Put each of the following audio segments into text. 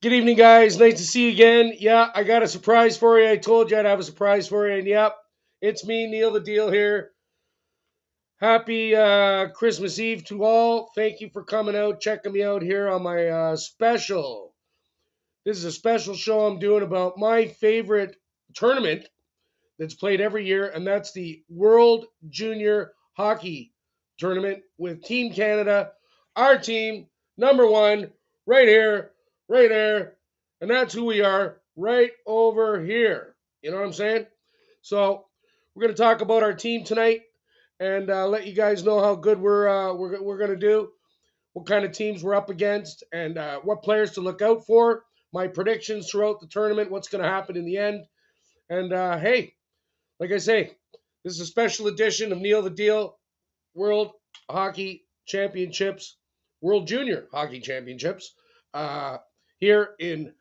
Good evening, guys. Nice to see you again. Yeah, I got a surprise for you. I told you I'd have a surprise for you. And yep, it's me, Neil the Deal here. Happy Christmas Eve to all. Thank you for coming out, checking me out here on my special. This is a special show I'm doing about my favorite tournament that's played every year, and that's the World Junior Hockey Tournament with Team Canada, our team, number one, right here, right there, and that's who we are, right over here. You know what I'm saying? So we're gonna talk about our team tonight, and let you guys know how good we're gonna do, what kind of teams we're up against, and what players to look out for. My predictions throughout the tournament, what's going to happen in the end, and hey, like I say, this is a special edition of Neil the Deal World Hockey Championships, World Junior Hockey Championships, uh, here in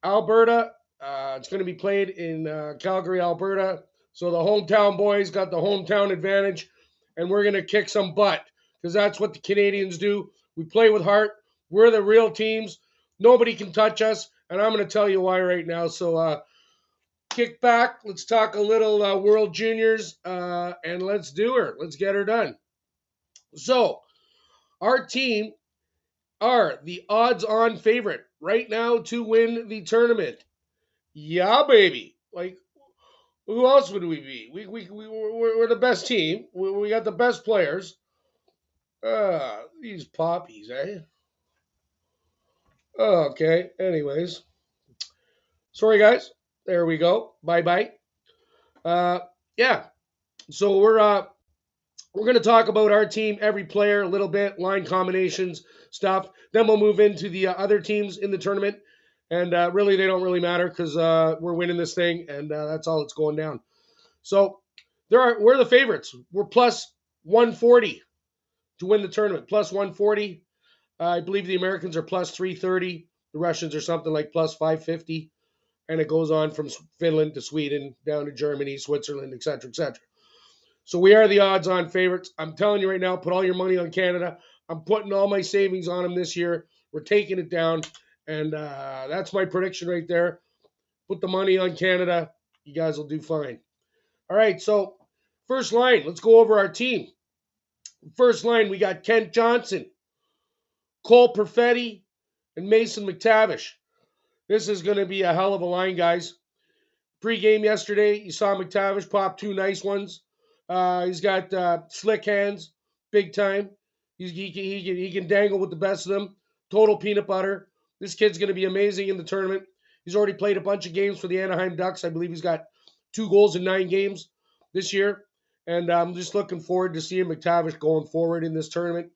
Alberta. It's going to be played in Calgary, Alberta. So the hometown boys got the hometown advantage, and we're going to kick some butt because that's what the Canadians do. We play with heart. We're the real teams. Nobody can touch us, and I'm going to tell you why right now. So kick back. Let's talk a little World Juniors, and let's do her. Let's get her done. So, our team are the odds-on favorite right now to win the tournament. Yeah, baby. Like, who else would we be? We're the best team. We got the best players. These poppies, eh? Okay. Anyways, sorry guys. There we go. Bye bye. Uh, yeah. So we're going to talk about our team, every player, a little bit, line combinations, stuff. Then we'll move into the other teams in the tournament. And really, they don't really matter because we're winning this thing, and that's all that's going down. So we're the favorites. We're plus 140 to win the tournament, plus 140. I believe the Americans are plus 330. The Russians are something like plus 550. And it goes on from Finland to Sweden, down to Germany, Switzerland, et cetera, et cetera. So we are the odds-on favorites. I'm telling you right now, put all your money on Canada. I'm putting all my savings on them this year. We're taking it down, and that's my prediction right there. Put the money on Canada. You guys will do fine. All right, so first line. Let's go over our team. First line, we got Kent Johnson, Cole Perfetti, and Mason McTavish. This is going to be a hell of a line, guys. Pre-game yesterday, you saw McTavish pop two nice ones. He's got slick hands, big time. He can dangle with the best of them. Total peanut butter. This kid's going to be amazing in the tournament. He's already played a bunch of games for the Anaheim Ducks. I believe he's got 2 goals in 9 games this year. And I'm just looking forward to seeing McTavish going forward in this tournament.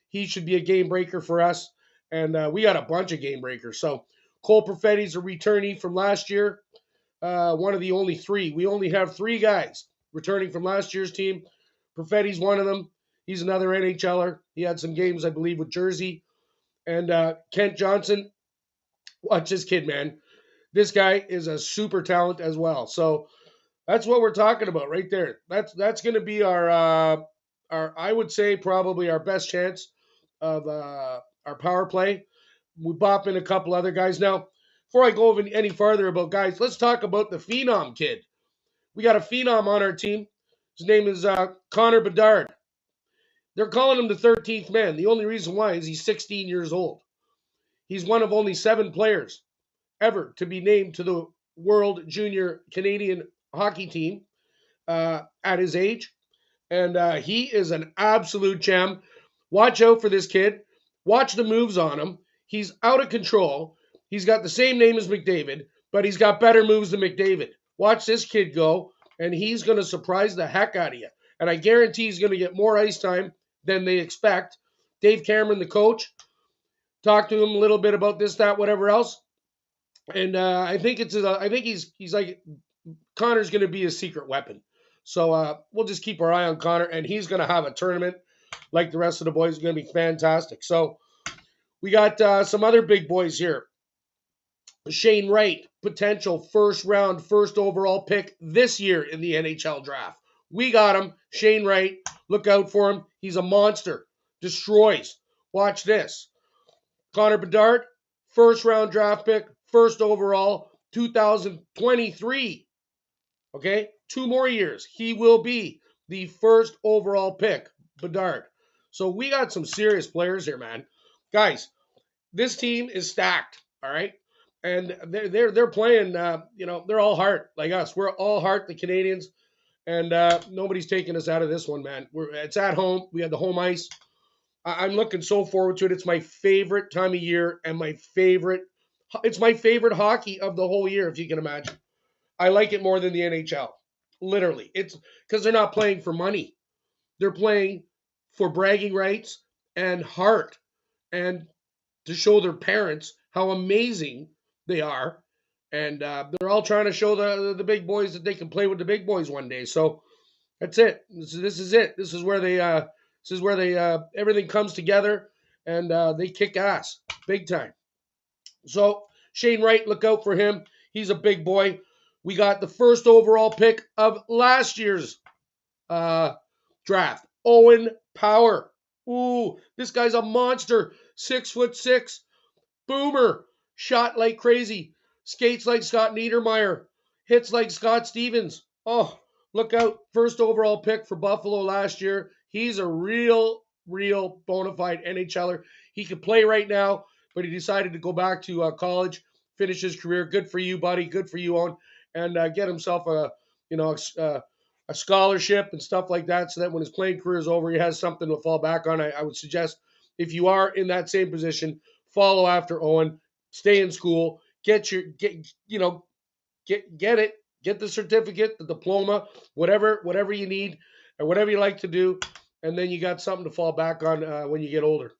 He should be a game breaker for us. And we got a bunch of game breakers. So Cole Perfetti's a returnee from last year. One of the only three. We only have 3 guys returning from last year's team. Perfetti's one of them. He's another NHLer. He had some games, I believe, with Jersey. And Kent Johnson, watch this kid, man. This guy is a super talent as well. So that's what we're talking about right there. That's going to be our I would say probably our best chance of our power play. We bop in a couple other guys now. Before I go any farther about guys, let's talk about the Phenom kid. We got a Phenom on our team. His name is Connor Bedard. They're calling him the 13th man. The only reason why is he's 16 years old. He's one of only 7 players ever to be named to the World Junior Canadian Hockey Team at his age. And he is an absolute gem. Watch out for this kid. Watch the moves on him. He's out of control. He's got the same name as McDavid, but he's got better moves than McDavid. Watch this kid go, and he's going to surprise the heck out of you. And I guarantee he's going to get more ice time than they expect. Dave Cameron, the coach, talked to him a little bit about this, that, whatever else. And I think he's like Connor's going to be a secret weapon. So we'll just keep our eye on Connor, and he's going to have a tournament like the rest of the boys. It's going to be fantastic. So we got some other big boys here. Shane Wright, potential first round, first overall pick this year in the NHL draft. We got him. Shane Wright. Look out for him. He's a monster. Destroys. Watch this. Connor Bedard, first round draft pick, first overall, 2023. Okay, 2 more years. He will be the first overall pick, Bedard. So we got some serious players here, man. Guys, this team is stacked. All right, and they're playing. They're all heart like us. We're all heart, the Canadians, and nobody's taking us out of this one, man. It's at home. We had the home ice. I'm looking so forward to it. It's my favorite time of year, and It's my favorite hockey of the whole year, if you can imagine. I like it more than the NHL. Literally, it's because they're not playing for money. They're playing for bragging rights and heart, and to show their parents how amazing they are. And they're all trying to show the big boys that they can play with the big boys one day. So that's it. This is it. This is where they everything comes together, and they kick ass big time. So Shane Wright, look out for him. He's a big boy. We got the first overall pick of last year's uh, draft, Owen Power. Ooh, this guy's a monster. 6'6", boomer, shot like crazy, skates like Scott Niedermayer, hits like Scott Stevens. Oh, look out. First overall pick for Buffalo last year. He's a real bona fide NHLer. He could play right now, but he decided to go back to college, finish his career. Good for you, buddy. Good for you, Owen. And get himself a scholarship and stuff like that, so that when his playing career is over, he has something to fall back on. I would suggest, if you are in that same position, follow after Owen, stay in school, get it, get the certificate, the diploma, whatever you need, or whatever you like to do, and then you got something to fall back on when you get older.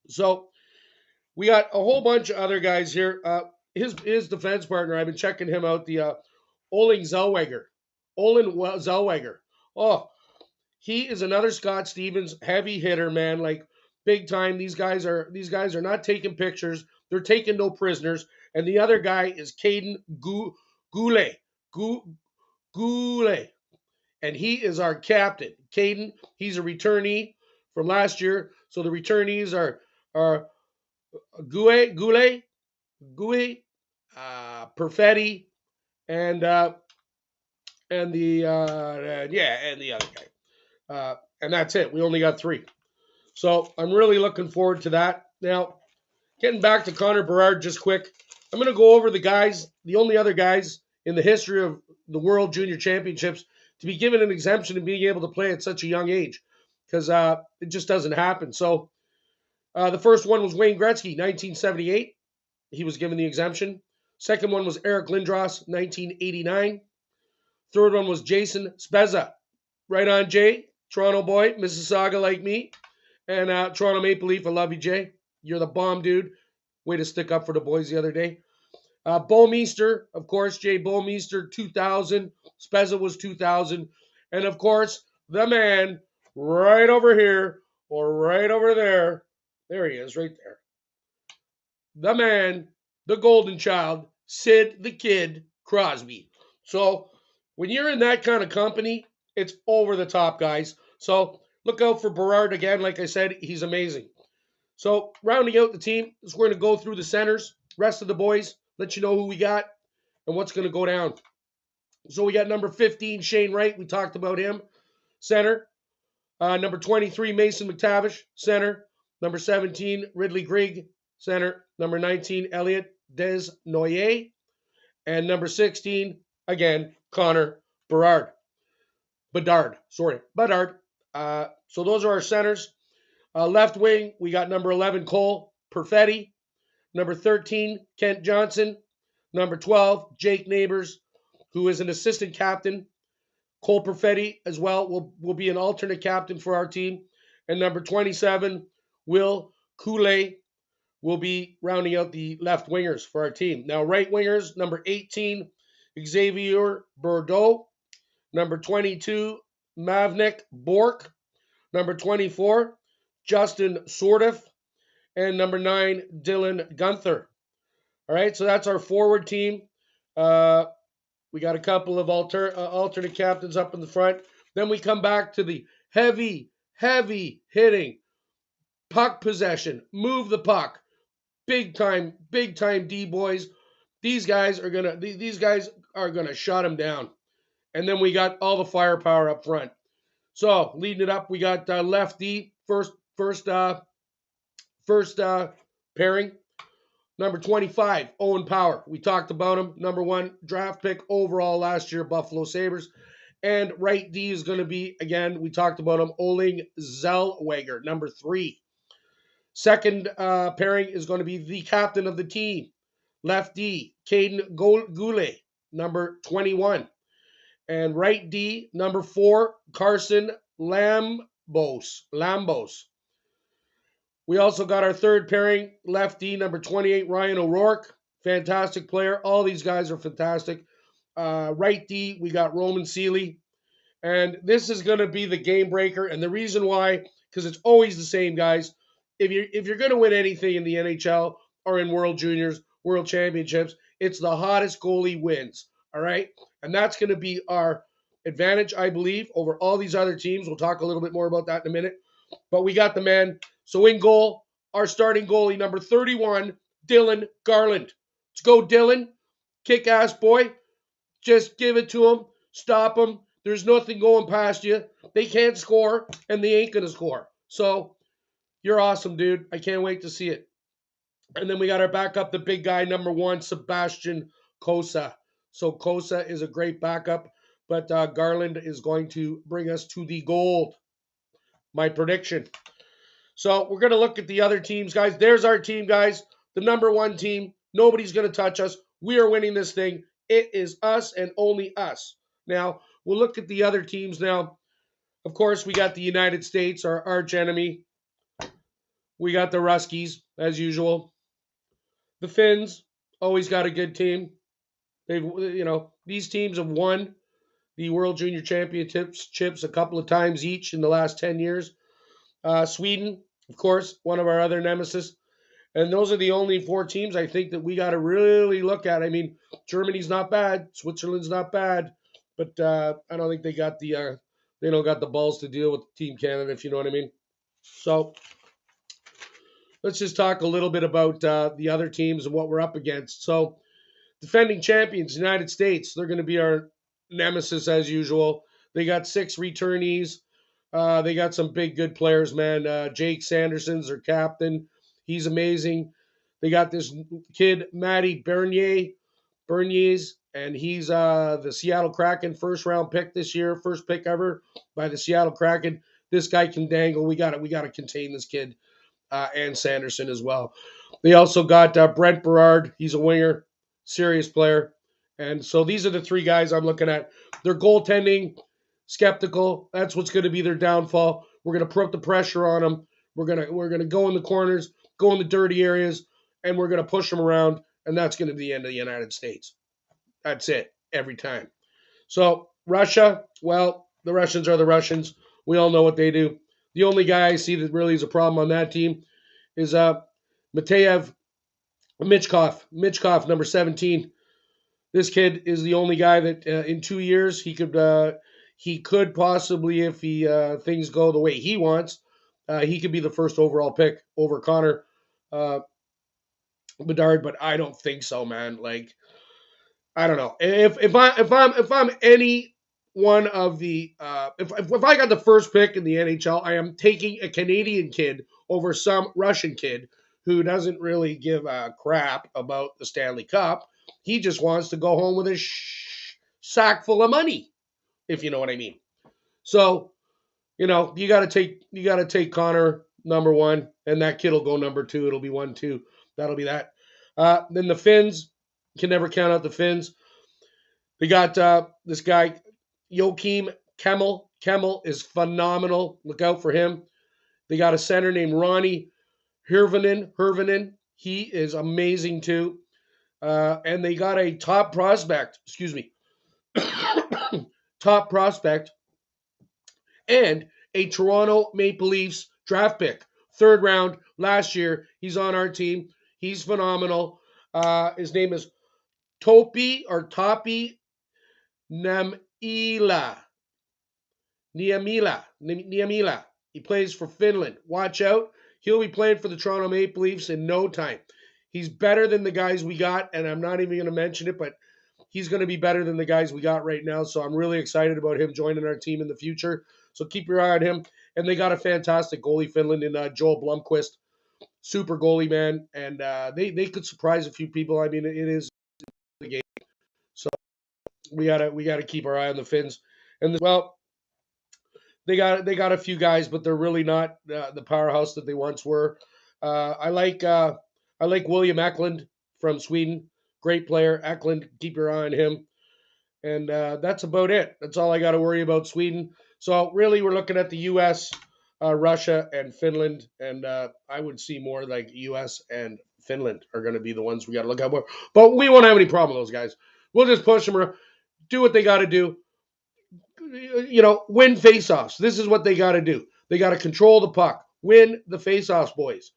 So we got a whole bunch of other guys here. His defense partner, I've been checking him out, the Olin Zellweger. Oh, he is another Scott Stevens heavy hitter, man. Like big time. These guys are not taking pictures. They're taking no prisoners. And the other guy is Caden Goulet. Goulet. And he is our captain. Caden, he's a returnee from last year. So the returnees are Goulet, Perfetti, and the other guy. And that's it. We only got 3. So I'm really looking forward to that. Now, getting back to Connor Bedard just quick, I'm going to go over the only other guys in the history of the World Junior Championships to be given an exemption and being able to play at such a young age, because it just doesn't happen. So the first one was Wayne Gretzky, 1978. He was given the exemption. Second one was Eric Lindros, 1989. Third one was Jason Spezza. Right on, Jay. Toronto boy, Mississauga like me. And Toronto Maple Leaf, I love you, Jay. You're the bomb, dude. Way to stick up for the boys the other day. Bo Meester, of course, Jay Bo Meester, 2000. Spezza was 2000. And, of course, the man right over here or right over there. There he is, right there. The man, the golden child, Sid the Kid Crosby. So when you're in that kind of company, it's over the top, guys. So look out for Bedard again. Like I said, he's amazing. So rounding out the team, we're going to go through the centers, rest of the boys, let you know who we got and what's going to go down. So we got number 15, Shane Wright. We talked about him. Center. Number 23, Mason McTavish. Center. Number 17, Ridley Grigg. Center. Number 19, Elliot Desnoyers. And number 16, again, Connor Bedard. Bedard. So those are our centers. Left wing, we got number 11, Cole Perfetti. Number 13, Kent Johnson. Number 12, Jake Neighbors, who is an assistant captain. Cole Perfetti as well will be an alternate captain for our team. And number 27, Will Coulee, will be rounding out the left wingers for our team. Now, right wingers, number 18, Xavier Bordeaux. Number 22, Mavnik Bork. Number 24, Justin Sordiff. And number 9, Dylan Gunther. All right, so that's our forward team. We got a couple of alternate captains up in the front. Then we come back to the heavy hitting, puck possession, move the puck, big time D boys. These guys are gonna shut him down. And then we got all the firepower up front. So leading it up, we got left D first pairing. Number 25, Owen Power. We talked about him. Number 1 draft pick overall last year, Buffalo Sabres. And right D is going to be, again, we talked about him, Oling Zellweger, number 3. Second pairing is going to be the captain of the team, left D, Caden Goulet, number 21. And right D, number 4, Carson Lambos. We also got our third pairing, left D, number 28, Ryan O'Rourke. Fantastic player. All these guys are fantastic. Right D, we got Roman Seeley. And this is going to be the game breaker. And the reason why, because it's always the same, guys. If you're going to win anything in the NHL or in World Juniors, World Championships, it's the hottest goalie wins. All right? And that's going to be our advantage, I believe, over all these other teams. We'll talk a little bit more about that in a minute. But we got the man. So in goal, our starting goalie, number 31, Dylan Garland. Let's go, Dylan. Kick-ass boy. Just give it to him. Stop him. There's nothing going past you. They can't score, and they ain't going to score. So you're awesome, dude. I can't wait to see it. And then we got our backup, the big guy, number 1, Sebastian Kosa. So Kosa is a great backup, but Garland is going to bring us to the gold. My prediction. So we're going to look at the other teams, guys. There's our team, guys. The number 1 team. Nobody's going to touch us. We are winning this thing. It is us and only us. Now, we'll look at the other teams now. Of course, we got the United States, our arch enemy. We got the Ruskies, as usual. The Finns, always got a good team. These teams have won the World Junior Championships a couple of times each in the last 10 years. Sweden, of course, one of our other nemesis. And those are the only 4 teams I think that we got to really look at. I mean, Germany's not bad. Switzerland's not bad. But I don't think they got they don't got the balls to deal with Team Canada, if you know what I mean. So let's just talk a little bit about the other teams and what we're up against. So defending champions, United States, they're going to be our nemesis as usual. They got 6 returnees. They got some big, good players, man. Jake Sanderson's their captain. He's amazing. They got this kid, Matty Berniers, and he's the Seattle Kraken first-round pick this year, first pick ever by the Seattle Kraken. This guy can dangle. We got to contain this kid and Sanderson as well. They also got Brent Berard. He's a winger, serious player. And so these are the 3 guys I'm looking at. Their goaltending, skeptical. That's what's going to be their downfall. We're going to put the pressure on them. We're gonna go in the corners, go in the dirty areas, and we're going to push them around. And that's going to be the end of the United States. That's it, every time. So Russia, well, the Russians are the Russians. We all know what they do. The only guy I see that really is a problem on that team is Mateyev Michkov, number 17. This kid is the only guy that in 2 years he could possibly, if things go the way he wants, he could be the first overall pick over Connor Bedard. But I don't think so, man. Like, I don't know. If I'm any one of the if I got the first pick in the NHL, I am taking a Canadian kid over some Russian kid who doesn't really give a crap about the Stanley Cup. He just wants to go home with a sack full of money, if you know what I mean. So, you got to take Connor number 1, and that kid will go number 2. It'll be 1-2. That'll be that. Then the Finns, can never count out the Finns. They got this guy, Joakim Kemmel. Kemmel is phenomenal. Look out for him. They got a center named Ronnie Hirvonen. He is amazing too. And they got a top prospect, top prospect, and a Toronto Maple Leafs draft pick. 3rd round last year. He's on our team. He's phenomenal. His name is Topi Niemila. He plays for Finland. Watch out. He'll be playing for the Toronto Maple Leafs in no time. He's better than the guys we got, and I'm not even going to mention it, but he's going to be better than the guys we got right now. So I'm really excited about him joining our team in the future. So keep your eye on him. And they got a fantastic goalie, Finland, in Joel Blomqvist. Super goalie, man. And they could surprise a few people. I mean, it is the game. So we gotta keep our eye on the Finns. And well, they got a few guys, but they're really not the powerhouse that they once were. I like William Eklund from Sweden, great player. Eklund, keep your eye on him, and that's about it. That's all I got to worry about Sweden. So really, we're looking at the U.S., Russia, and Finland, and I would see more like U.S. and Finland are going to be the ones we got to look out for. But we won't have any problem with those guys. We'll just push them, do what they got to do, win faceoffs. This is what they got to do. They got to control the puck, win the faceoffs, boys.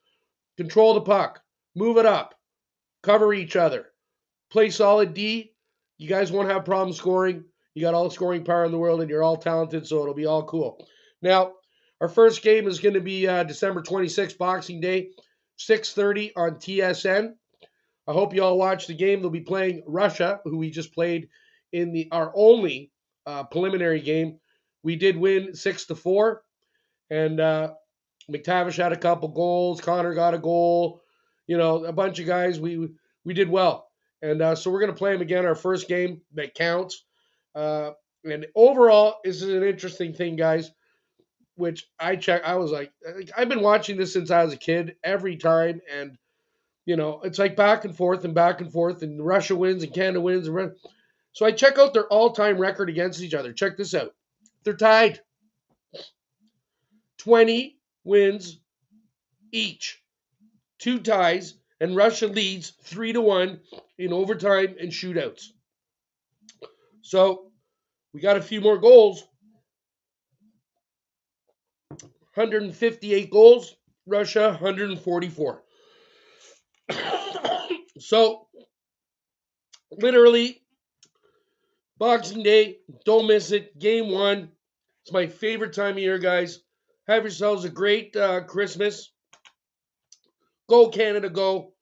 Control the puck, move it up, cover each other, play solid D. You guys won't have problems scoring. You got all the scoring power in the world, and you're all talented, so it'll be all cool. Now, our first game is going to be December 26th, Boxing Day, 6:30 on TSN. I hope you all watch the game. They'll be playing Russia, who we just played in our only preliminary game. We did win 6-4, and McTavish had a couple goals. Connor got a goal. A bunch of guys. We did well, and so we're gonna play them again. Our first game that counts. And overall, this is an interesting thing, guys. Which I was like, I've been watching this since I was a kid. Every time, and it's like back and forth and back and forth, and Russia wins and Canada wins. So I check out their all-time record against each other. Check this out. They're tied. 20 wins each. 2 ties, and Russia leads 3-1 in overtime and shootouts. So we got a few more goals. 158 goals. Russia 144. So literally, Boxing Day, don't miss it. Game 1. It's my favorite time of year, guys. Have yourselves a great Christmas. Go Canada, go.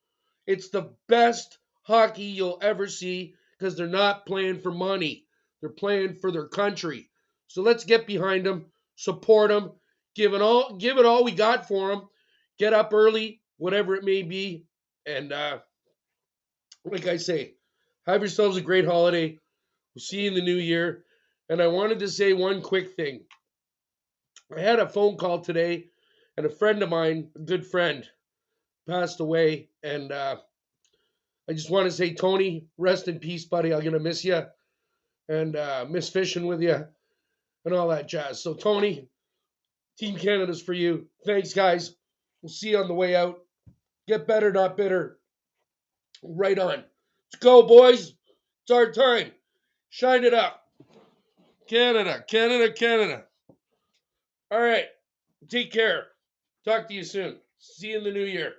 It's the best hockey you'll ever see because they're not playing for money. They're playing for their country. So let's get behind them, support them, give it all we got for them. Get up early, whatever it may be, and like I say, have yourselves a great holiday. We'll see you in the new year. And I wanted to say one quick thing. I had a phone call today, and a friend of mine, a good friend, passed away, and I just want to say, Tony, rest in peace, buddy. I'm gonna miss you and miss fishing with you and all that jazz. So, Tony, Team Canada's for you. Thanks, guys. We'll see you on the way out. Get better, not bitter. Right on. Let's go, boys. It's our time. Shine it up. Canada, Canada, Canada. All right. Take care. Talk to you soon. See you in the new year.